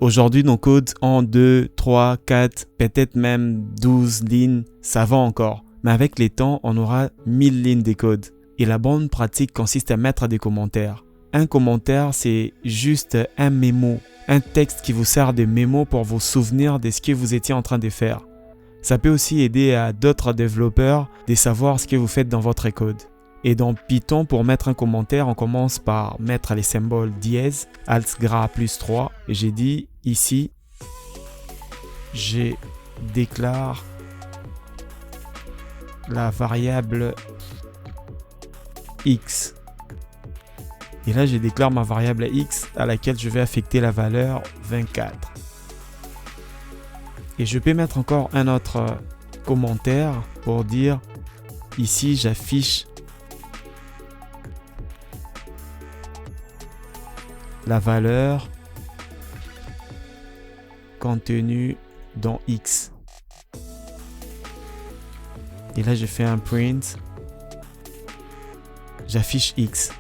Aujourd'hui, nos codes en 2, 3, 4, peut-être même 12 lignes, ça va encore. Mais avec les temps, on aura 1000 lignes de code. Et la bonne pratique consiste à mettre des commentaires. Un commentaire, c'est juste un mémo, un texte qui vous sert de mémo pour vous souvenir de ce que vous étiez en train de faire. Ça peut aussi aider à d'autres développeurs de savoir ce que vous faites dans votre code. Et dans Python, pour mettre un commentaire, on commence par mettre les symboles dièse, alt gras plus 3. Et j'ai dit ici, je déclare la variable x. Et là, je déclare ma variable x à laquelle je vais affecter la valeur 24. Et je peux mettre encore un autre commentaire pour dire ici, j'affiche la valeur contenue dans x. Et là, je fais un print. J'affiche x.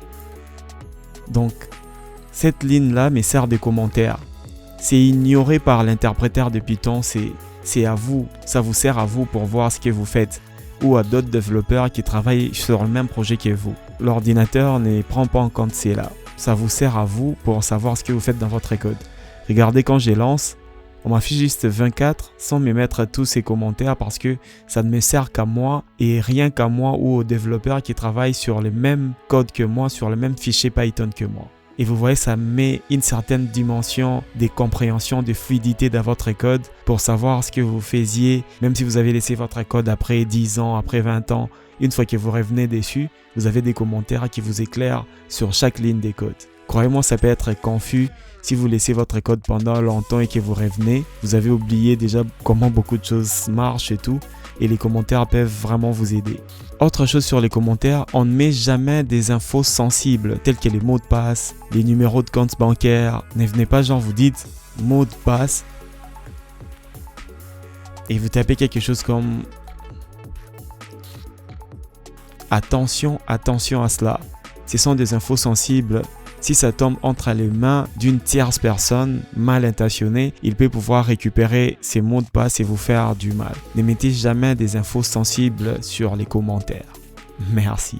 Donc, cette ligne-là me sert de commentaire. C'est ignoré par l'interpréteur de Python. C'est à vous. Ça vous sert à vous pour voir ce que vous faites. Ou à d'autres développeurs qui travaillent sur le même projet que vous. L'ordinateur ne prend pas en compte cela. Ça vous sert à vous pour savoir ce que vous faites dans votre code. Regardez quand je lance, on m'affiche juste 24 sans me mettre tous ces commentaires parce que ça ne me sert qu'à moi et rien qu'à moi ou aux développeurs qui travaillent sur le même code que moi, sur le même fichier Python que moi. Et vous voyez, ça met une certaine dimension de compréhension, de fluidité dans votre code pour savoir ce que vous faisiez, même si vous avez laissé votre code après 10 ans, après 20 ans. Une fois que vous revenez dessus, vous avez des commentaires qui vous éclairent sur chaque ligne des codes. Croyez-moi, ça peut être confus. Si vous laissez votre code pendant longtemps et que vous revenez, vous avez oublié déjà comment beaucoup de choses marchent et tout. Et les commentaires peuvent vraiment vous aider. Autre chose sur les commentaires, on ne met jamais des infos sensibles telles que les mots de passe, les numéros de compte bancaire. Ne venez pas genre vous dites mot de passe et vous tapez quelque chose comme attention à cela. Ce sont des infos sensibles. Si ça tombe entre les mains d'une tierce personne mal intentionnée, il peut pouvoir récupérer ces mots de passe et vous faire du mal. Ne mettez jamais des infos sensibles sur les commentaires. Merci.